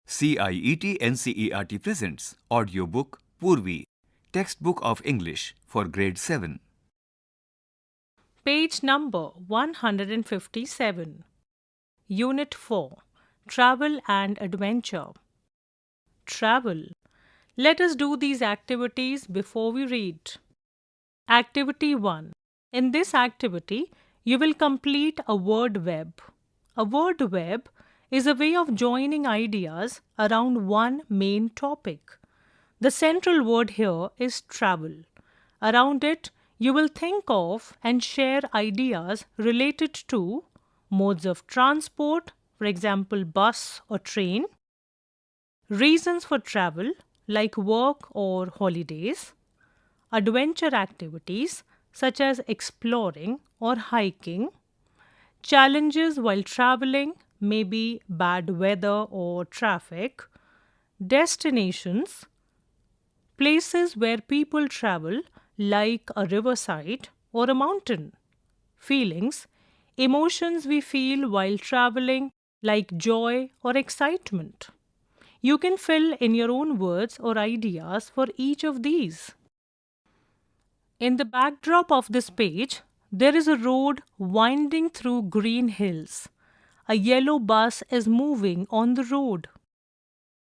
CIET NCERT presents audiobook Poorvi, textbook of English for grade 7. Page number 157. Unit 4. Travel and Adventure. Travel. Let us do these activities before we read. Activity 1. In this activity, you will complete a word web. A word web is a way of joining ideas around one main topic. The central word here is travel. Around it, you will think of and share ideas related to modes of transport, for example, bus or train, reasons for travel, like work or holidays, adventure activities such as exploring or hiking, challenges while traveling, maybe bad weather or traffic, destinations, places where people travel like a riverside or a mountain, feelings, emotions we feel while traveling like joy or excitement. You can fill in your own words or ideas for each of these. In the backdrop of this page, there is a road winding through green hills. A yellow bus is moving on the road.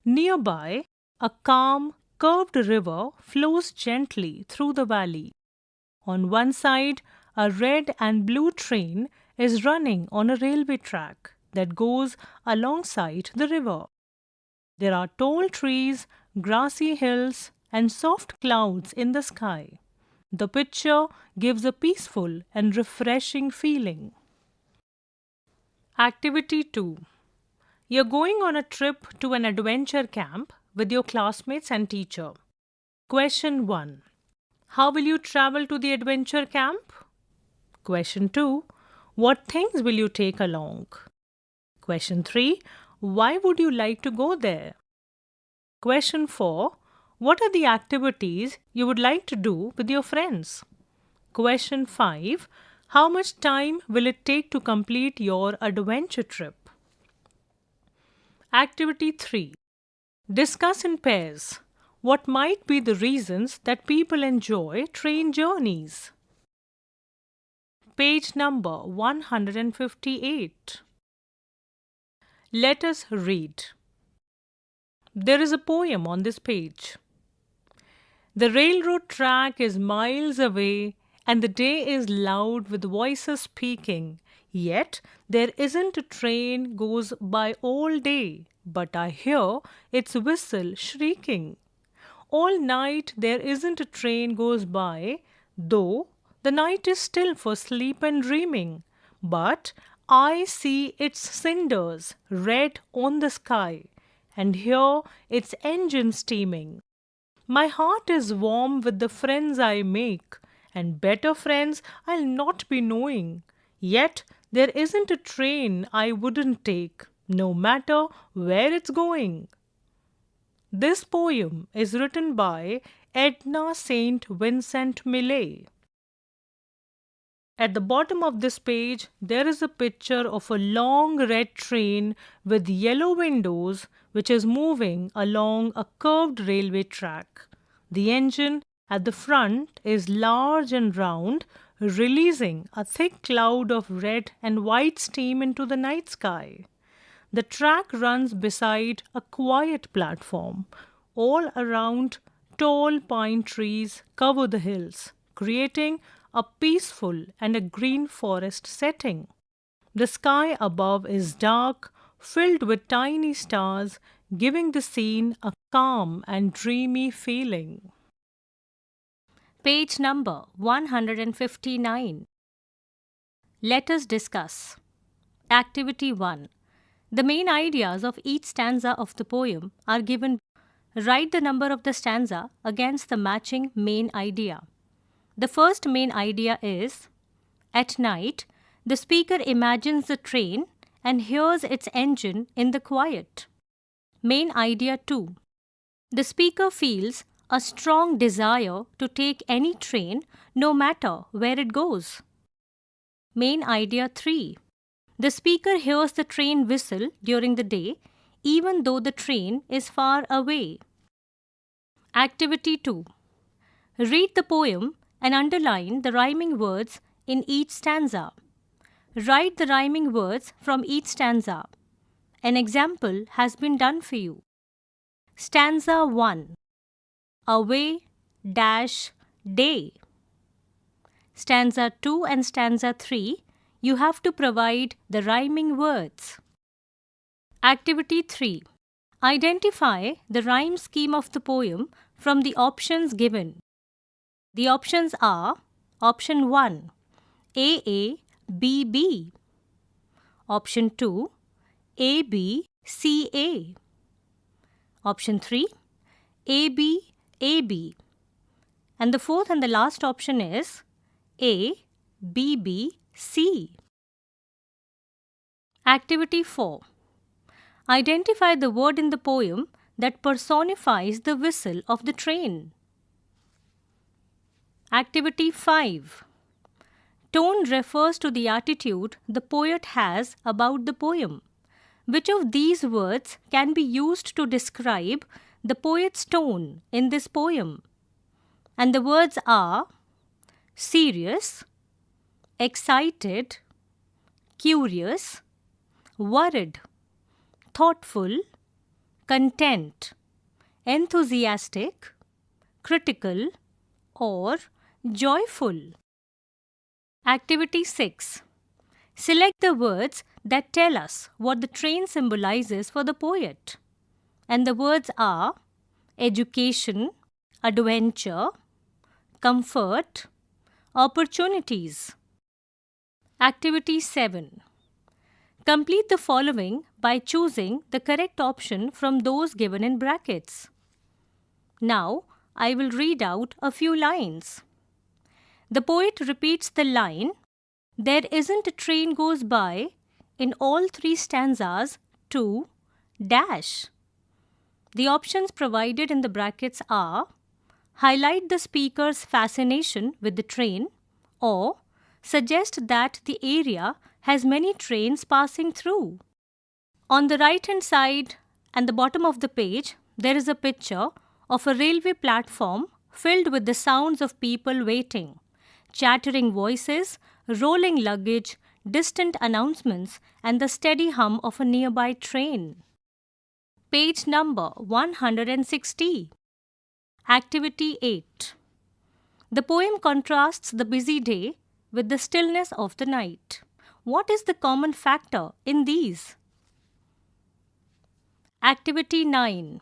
Nearby, a calm, curved river flows gently through the valley. On one side, a red and blue train is running on a railway track that goes alongside the river. There are tall trees, grassy hills, and soft clouds in the sky. The picture gives a peaceful and refreshing feeling. Activity 2. You're going on a trip to an adventure camp with your classmates and teacher. Question 1. How will you travel to the adventure camp? Question 2. What things will you take along? Question 3. Why would you like to go there? Question 4. What are the activities you would like to do with your friends? Question 5. How much time will it take to complete your adventure trip? Activity 3. Discuss in pairs. What might be the reasons that people enjoy train journeys? Page number 158. Let us read. There is a poem on this page. The railroad track is miles away and the day is loud with voices speaking. Yet there isn't a train goes by all day, but I hear its whistle shrieking. All night there isn't a train goes by, though the night is still for sleep and dreaming. But I see its cinders red on the sky and hear its engine steaming. My heart is warm with the friends I make, and better friends I'll not be knowing. Yet there isn't a train I wouldn't take, no matter where it's going. This poem is written by Edna St. Vincent Millay. At the bottom of this page, there is a picture of a long red train with yellow windows which is moving along a curved railway track. The engine at the front is large and round, releasing a thick cloud of red and white steam into the night sky. The track runs beside a quiet platform. All around, tall pine trees cover the hills, creating a peaceful and a green forest setting. The sky above is dark, filled with tiny stars, giving the scene a calm and dreamy feeling. Page number 159. Let us discuss. Activity 1. The main ideas of each stanza of the poem are given. Write the number of the stanza against the matching main idea. The first main idea is, at night, the speaker imagines the train and hears its engine in the quiet. Main idea 2. The speaker feels a strong desire to take any train no matter where it goes. Main idea 3. The speaker hears the train whistle during the day, even though the train is far away. Activity 2. Read the poem and underline the rhyming words in each stanza. Write the rhyming words from each stanza. An example has been done for you. Stanza 1. Away dash day. Stanza 2 and stanza 3, you have to provide the rhyming words. Activity 3. Identify the rhyme scheme of the poem from the options given. The options are: Option 1, AA, BB. Option 2, AB, CA. Option 3, AB, AB. And the fourth and the last option is A, BB, C. Activity 4. Identify the word in the poem that personifies the whistle of the train. Activity 5. Tone refers to the attitude the poet has about the poem. Which of these words can be used to describe the poet's tone in this poem? And the words are serious, excited, curious, worried, thoughtful, content, enthusiastic, critical, or joyful. Activity 6. Select the words that tell us what the train symbolizes for the poet. And the words are education, adventure, comfort, opportunities. Activity 7. Complete the following by choosing the correct option from those given in brackets. Now, I will read out a few lines. The poet repeats the line, "There isn't a train goes by," in all three stanzas to dash. The options provided in the brackets are: highlight the speaker's fascination with the train, or suggest that the area has many trains passing through. On the right-hand side and the bottom of the page, there is a picture of a railway platform filled with the sounds of people waiting, chattering voices, rolling luggage, distant announcements, and the steady hum of a nearby train. Page number 160. Activity 8. The poem contrasts the busy day with the stillness of the night. What is the common factor in these? Activity 9.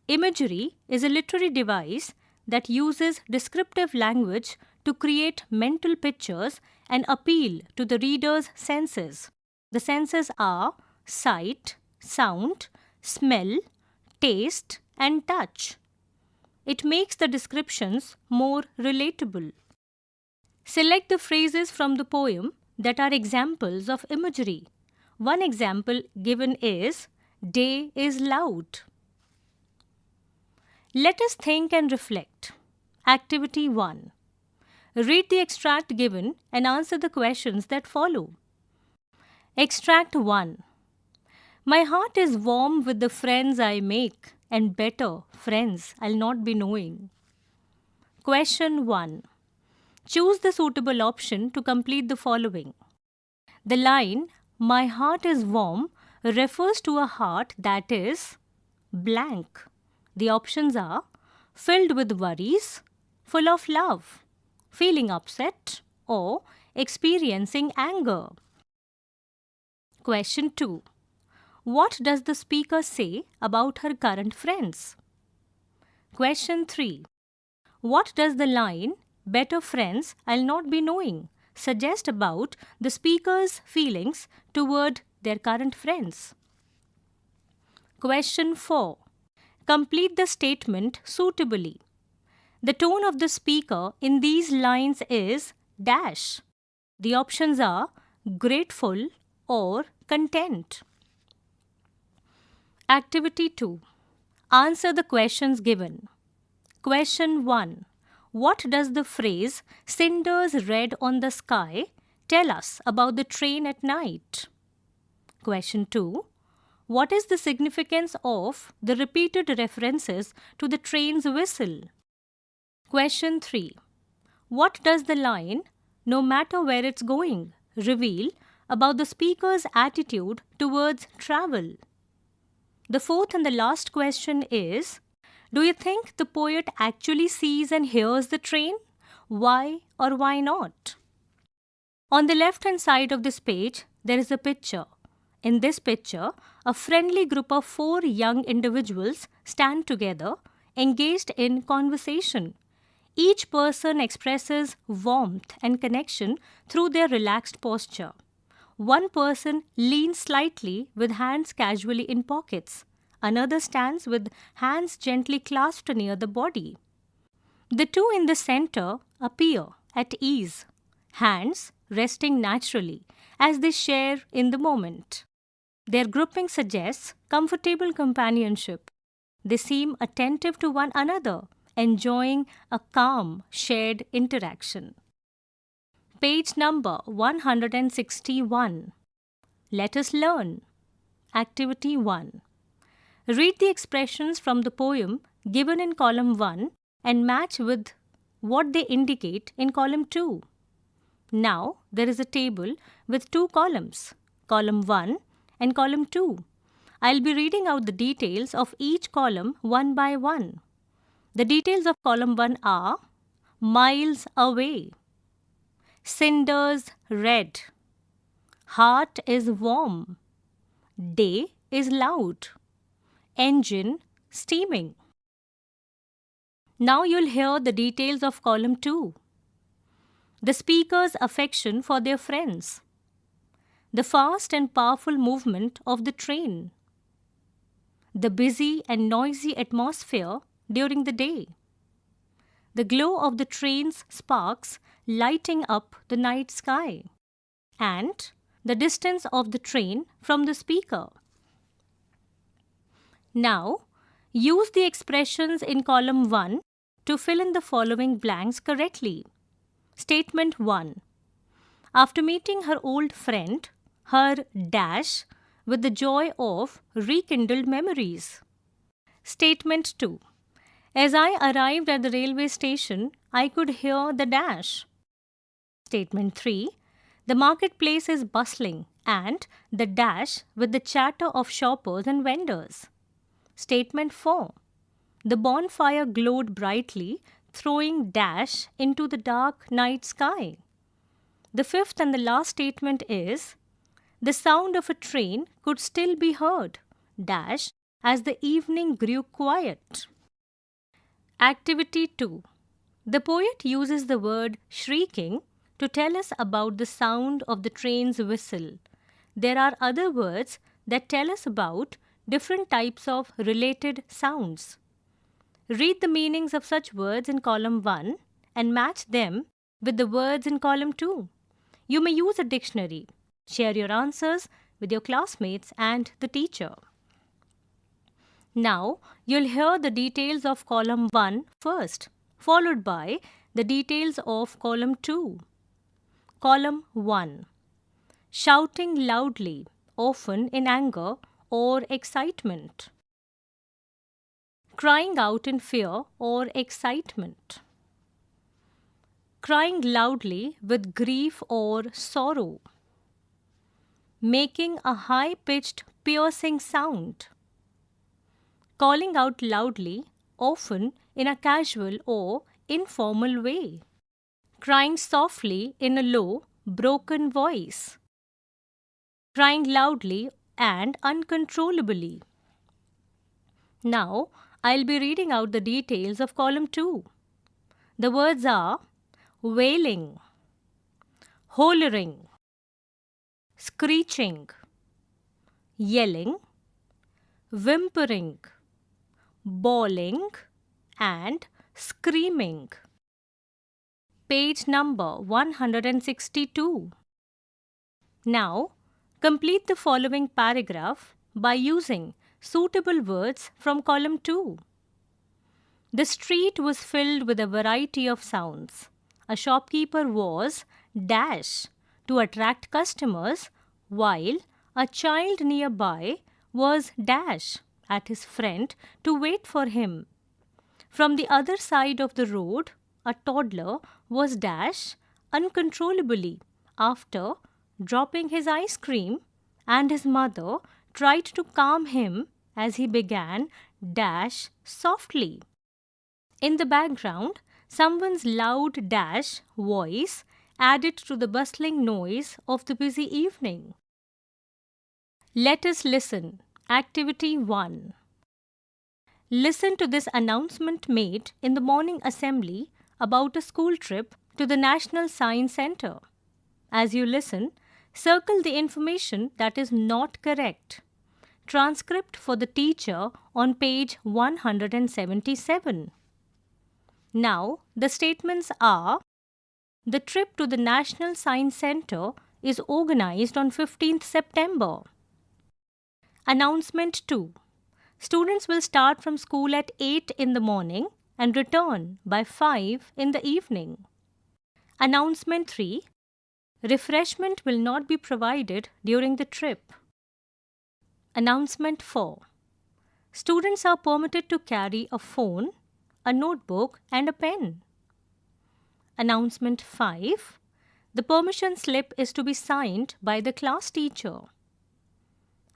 Imagery is a literary device that uses descriptive language to create mental pictures and appeal to the reader's senses. The senses are sight, sound, smell, taste, and touch. It makes the descriptions more relatable. Select the phrases from the poem that are examples of imagery. One example given is, "Day is loud." Let us think and reflect. Activity 1. Read the extract given and answer the questions that follow. Extract 1. My heart is warm with the friends I make, and better friends I'll not be knowing. Question 1. Choose the suitable option to complete the following. The line, "My heart is warm," refers to a heart that is blank. The options are filled with worries, full of love, feeling upset, or experiencing anger. Question 2. What does the speaker say about her current friends? Question 3. What does the line, "Better friends I'll not be knowing," suggest about the speaker's feelings toward their current friends? Question 4. Complete the statement suitably. The tone of the speaker in these lines is dash. The options are grateful or content. Activity 2. Answer the questions given. Question 1. What does the phrase "cinders red on the sky" tell us about the train at night? Question 2. What is the significance of the repeated references to the train's whistle? Question 3. What does the line, "no matter where it's going," reveal about the speaker's attitude towards travel? The fourth and the last question is, do you think the poet actually sees and hears the train? Why or why not? On the left-hand side of this page, there is a picture. In this picture, a friendly group of 4 young individuals stand together, engaged in conversation. Each person expresses warmth and connection through their relaxed posture. One person leans slightly with hands casually in pockets. Another stands with hands gently clasped near the body. The two in the center appear at ease, hands resting naturally as they share in the moment. Their grouping suggests comfortable companionship. They seem attentive to one another, enjoying a calm, shared interaction. Page number 161. Let us learn. Activity 1. Read the expressions from the poem given in column 1 and match with what they indicate in column 2. Now, there is a table with 2 columns, column 1 and column 2. I'll be reading out the details of each column one by one. The details of column 1 are: miles away, cinders red, heart is warm, day is loud, engine steaming. Now you'll hear the details of column 2. The speaker's affection for their friends, the fast and powerful movement of the train, the busy and noisy atmosphere during the day, the glow of the train's sparks lighting up the night sky, and the distance of the train from the speaker. Now, use the expressions in column 1 to fill in the following blanks correctly. Statement 1. After meeting her old friend, her dash with the joy of rekindled memories. Statement 2. As I arrived at the railway station, I could hear the dash. Statement 3. The marketplace is bustling and the dash with the chatter of shoppers and vendors. Statement 4. The bonfire glowed brightly, throwing dash into the dark night sky. The fifth and the last statement is, the sound of a train could still be heard, dash, as the evening grew quiet. Activity 2. The poet uses the word shrieking to tell us about the sound of the train's whistle. There are other words that tell us about different types of related sounds. Read the meanings of such words in column 1 and match them with the words in column 2. You may use a dictionary. Share your answers with your classmates and the teacher. Now, you'll hear the details of column 1 first, followed by the details of column 2. Column 1. Shouting loudly, often in anger or excitement. Crying out in fear or excitement. Crying loudly with grief or sorrow. Making a high-pitched, piercing sound. Calling out loudly, often in a casual or informal way. Crying softly in a low, broken voice. Crying loudly and uncontrollably. Now, I'll be reading out the details of column 2. The words are wailing, hollering, screeching, yelling, whimpering, bawling, and screaming. Page number 162. Now, complete the following paragraph by using suitable words from column 2. The street was filled with a variety of sounds. A shopkeeper was dash to attract customers, while a child nearby was dash at his friend to wait for him. From the other side of the road, a toddler was dash uncontrollably after dropping his ice cream, and his mother tried to calm him as he began dash softly. In the background, someone's loud dash voice added to the bustling noise of the busy evening. Let us listen. Activity 1. Listen to this announcement made in the morning assembly about a school trip to the National Science Center. As you listen, circle the information that is not correct. Transcript for the teacher on page 177. Now, the statements are: the trip to the National Science Center is organized on 15th September. Announcement 2. Students will start from school at 8 in the morning and return by 5 in the evening. Announcement 3. Refreshment will not be provided during the trip. Announcement 4. Students are permitted to carry a phone, a notebook, and a pen. Announcement 5. The permission slip is to be signed by the class teacher.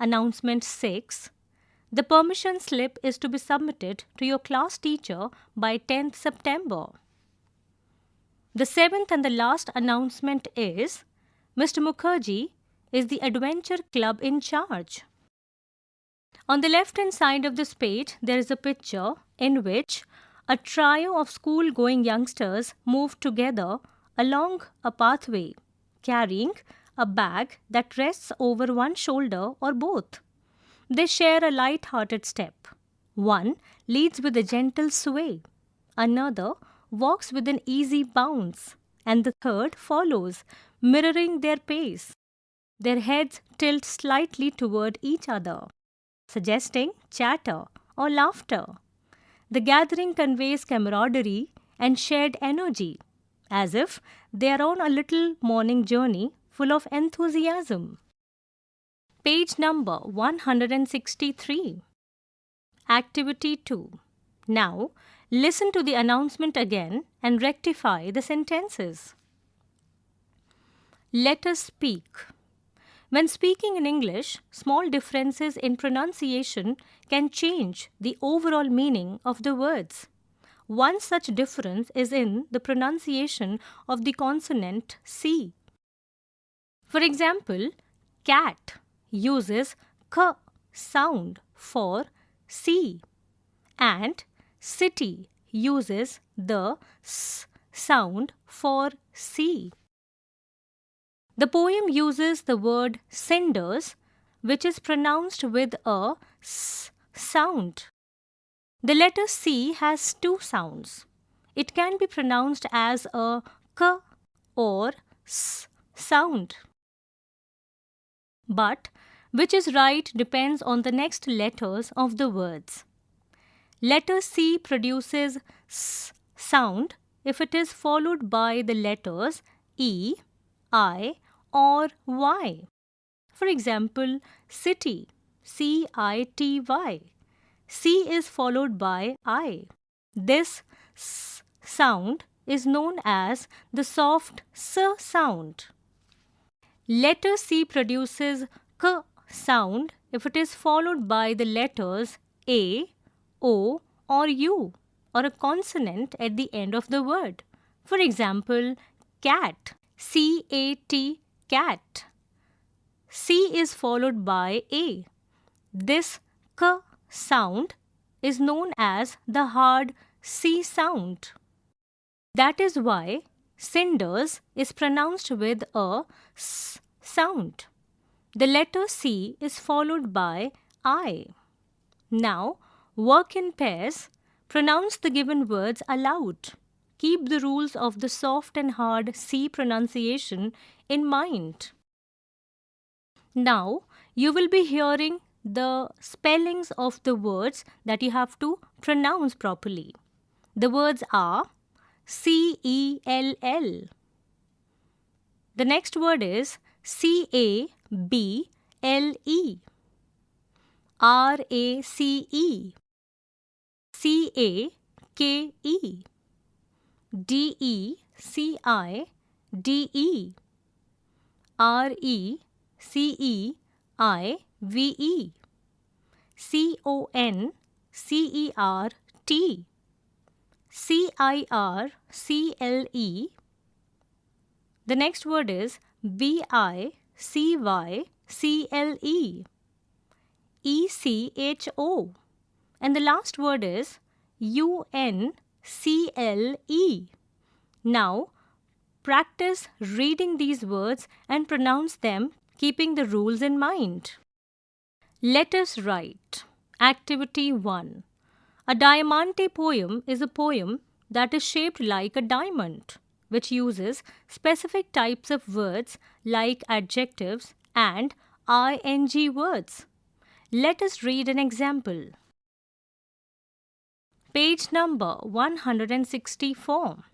Announcement 6. The permission slip is to be submitted to your class teacher by 10th September. The seventh and the last announcement is: Mr. Mukherjee is the Adventure Club in charge. On the left-hand side of this page, there is a picture in which a trio of school-going youngsters move together along a pathway, carrying a bag that rests over one shoulder or both. They share a light-hearted step. One leads with a gentle sway, another walks with an easy bounce, and the third follows, mirroring their pace. Their heads tilt slightly toward each other, suggesting chatter or laughter. The gathering conveys camaraderie and shared energy, as if they are on a little morning journey full of enthusiasm. Page number 163. Activity 2. Now, listen to the announcement again and rectify the sentences. Let us speak. When speaking in English, small differences in pronunciation can change the overall meaning of the words. One such difference is in the pronunciation of the consonant C. For example, cat uses k sound for C, and city uses the s sound for C. The poem uses the word cinders, which is pronounced with a s sound. The letter C has two sounds. It can be pronounced as a k or s sound. But which is right depends on the next letters of the words. Letter C produces s sound if it is followed by the letters E, I, or Y. For example, city, C-I-T-Y. C is followed by I. This s sound is known as the soft s sound. Letter C produces k sound if it is followed by the letters A, O, or U, or a consonant at the end of the word. For example, cat, C-A-T, cat. C is followed by A. This k sound is known as the hard C sound. That is why cinders is pronounced with a s sound. The letter C is followed by I. Now, work in pairs. Pronounce the given words aloud. Keep the rules of the soft and hard C pronunciation in mind. Now, you will be hearing the spellings of the words that you have to pronounce properly. The words are C-E-L-L. The next word is C-A-B-L-E. RACE, CAKE, DECIDE, RECEIVE, CONCERT, CIRCLE. The next word is BICYCLE, ECHO. And the last word is UNCLE. Now, practice reading these words and pronounce them, keeping the rules in mind. Let us write. Activity 1. A diamante poem is a poem that is shaped like a diamond, which uses specific types of words like adjectives and ing words. Let us read an example. Page number 164.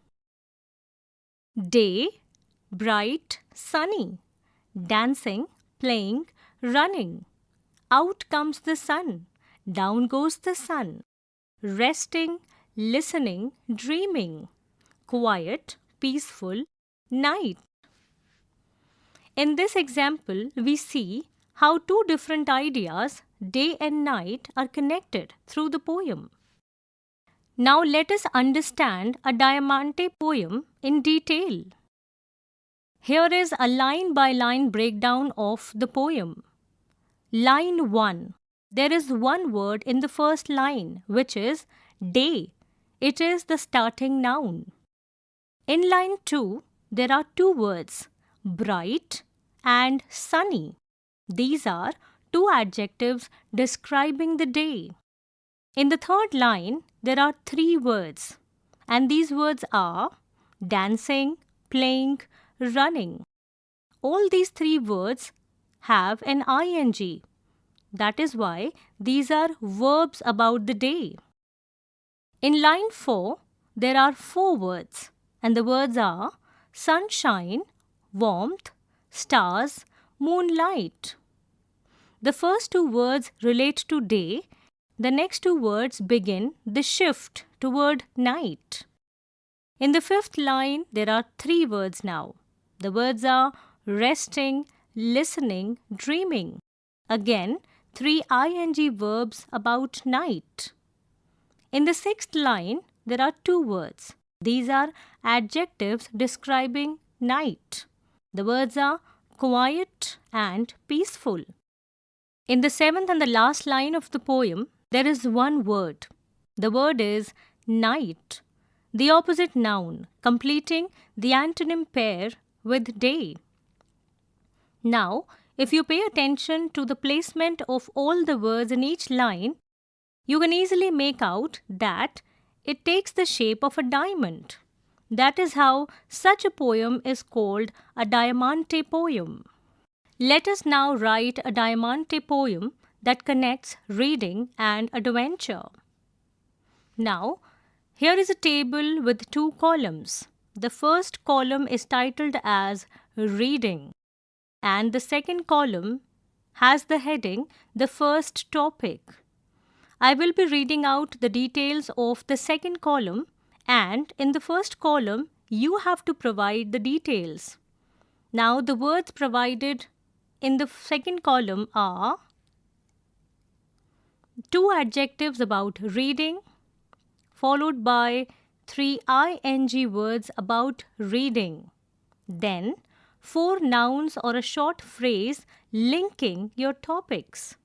Day, bright, sunny, dancing, playing, running. Out comes the sun, down goes the sun. Resting, listening, dreaming. Quiet, peaceful, night. In this example, we see how two different ideas, day and night, are connected through the poem. Now let us understand a diamante poem in detail. Here is a line-by-line breakdown of the poem. Line 1. There is one word in the first line, which is day. It is the starting noun. In line 2, there are two words, bright and sunny. These are two adjectives describing the day. In the third line, there are three words, and these words are dancing, playing, running. All these three words have an ing. That is why these are verbs about the day. In line 4, there are four words, and the words are sunshine, warmth, stars, moonlight. The first two words relate to day. The next two words begin the shift toward night. In the fifth line, there are three words now. The words are resting, listening, dreaming. Again, three ing verbs about night. In the sixth line, there are two words. These are adjectives describing night. The words are quiet and peaceful. In the seventh and the last line of the poem, there is one word. The word is night, the opposite noun, completing the antonym pair with day. Now, if you pay attention to the placement of all the words in each line, you can easily make out that it takes the shape of a diamond. That is how such a poem is called a diamante poem. Let us now write a diamante poem that connects reading and adventure. Now, here is a table with two columns. The first column is titled as Reading, and the second column has the heading The First Topic. I will be reading out the details of the second column, and in the first column, you have to provide the details. Now, the words provided in the second column are two adjectives about reading, followed by three ing words about reading. Then, four nouns or a short phrase linking your topics,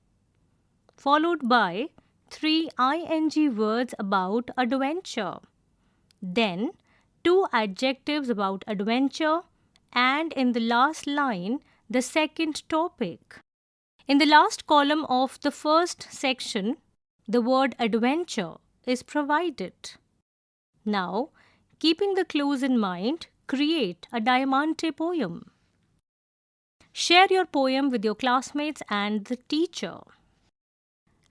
followed by three ing words about adventure. Then, two adjectives about adventure, and in the last line, the second topic. In the last column of the first section, the word adventure is provided. Now, keeping the clues in mind, create a diamante poem. Share your poem with your classmates and the teacher.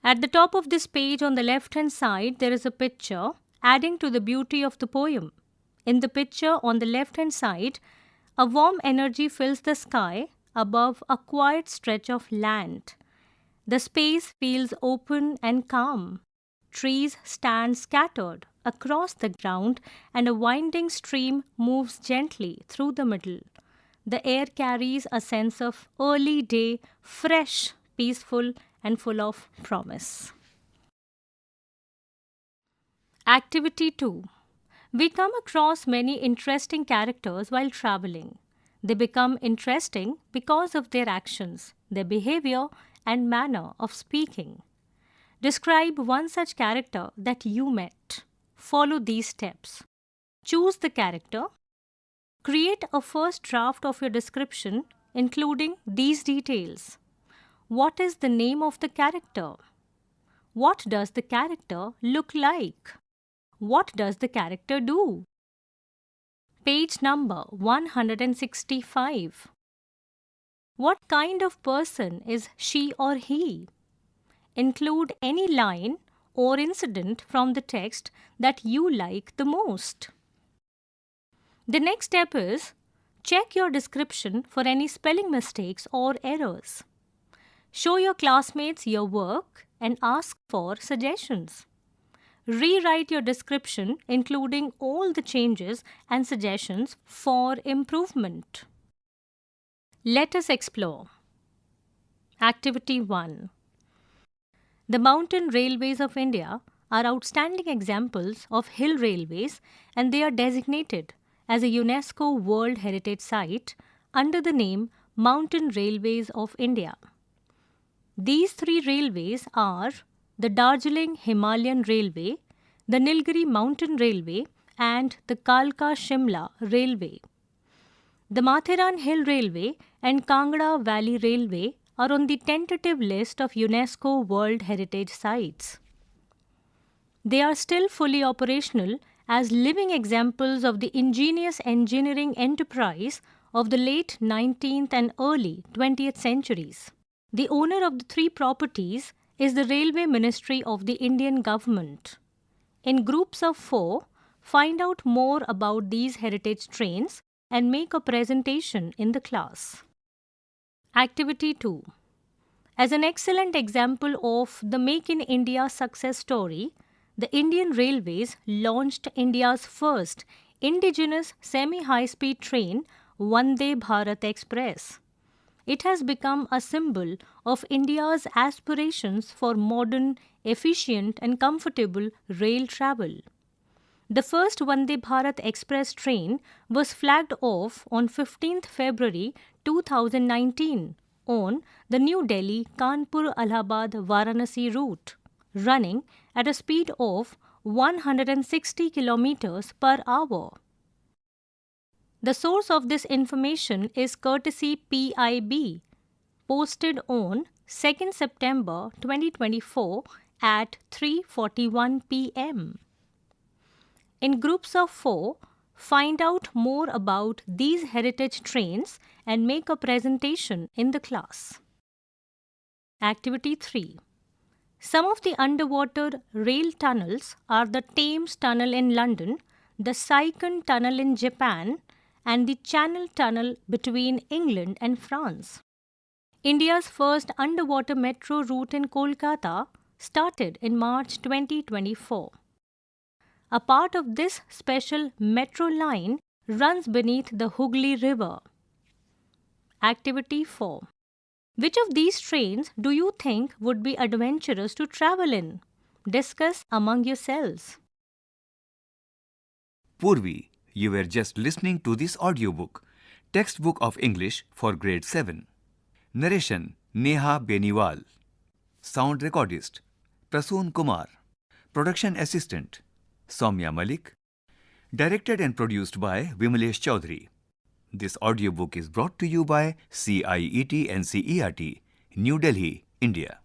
At the top of this page on the left-hand side, there is a picture adding to the beauty of the poem. In the picture on the left-hand side, a warm energy fills the sky above a quiet stretch of land. The space feels open and calm. Trees stand scattered across the ground, and a winding stream moves gently through the middle. The air carries a sense of early day, fresh, peaceful, and full of promise. Activity 2. We come across many interesting characters while traveling. They become interesting because of their actions, their behavior, and manner of speaking. Describe one such character that you met. Follow these steps. Choose the character. Create a first draft of your description, including these details. What is the name of the character? What does the character look like? What does the character do? Page number 165. What kind of person is she or he? Include any line or incident from the text that you like the most. The next step is check your description for any spelling mistakes or errors. Show your classmates your work and ask for suggestions. Rewrite your description, including all the changes and suggestions for improvement. Let us explore. Activity 1. The mountain railways of India are outstanding examples of hill railways, and they are designated as a UNESCO World Heritage Site under the name Mountain Railways of India. These three railways are the Darjeeling Himalayan Railway, the Nilgiri Mountain Railway, and the Kalka Shimla Railway. The Mathiran Hill Railway and Kangra Valley Railway are on the tentative list of UNESCO World Heritage Sites. They are still fully operational as living examples of the ingenious engineering enterprise of the late 19th and early 20th centuries. The owner of the three properties is the Railway Ministry of the Indian Government. In groups of 4, find out more about these heritage trains and make a presentation in the class. Activity 2. As an excellent example of the Make in India success story, the Indian Railways launched India's first indigenous semi-high-speed train, Vande Bharat Express. It has become a symbol of India's aspirations for modern, efficient and comfortable rail travel. The first Vande Bharat Express train was flagged off on 15th February 2019 on the New Delhi-Kanpur-Allahabad-Varanasi route, running at a speed of 160 km per hour. The source of this information is courtesy PIB, posted on 2nd September 2024 at 3:41 p.m. In groups of 4, find out more about these heritage trains and make a presentation in the class. Activity 3. Some of the underwater rail tunnels are the Thames Tunnel in London, the Saigon Tunnel in Japan, and the Channel Tunnel between England and France. India's first underwater metro route in Kolkata started in March 2024. A part of this special metro line runs beneath the Hooghly River. Activity 4. Which of these trains do you think would be adventurous to travel in? Discuss among yourselves. Poorvi, you were just listening to this audiobook, Textbook of English for Grade 7. Narration Neha Beniwal. Sound recordist Prasoon Kumar. Production assistant Soumya Malik. Directed and produced by Vimalesh Chaudhary. This audiobook is brought to you by CIET NCERT, New Delhi, India.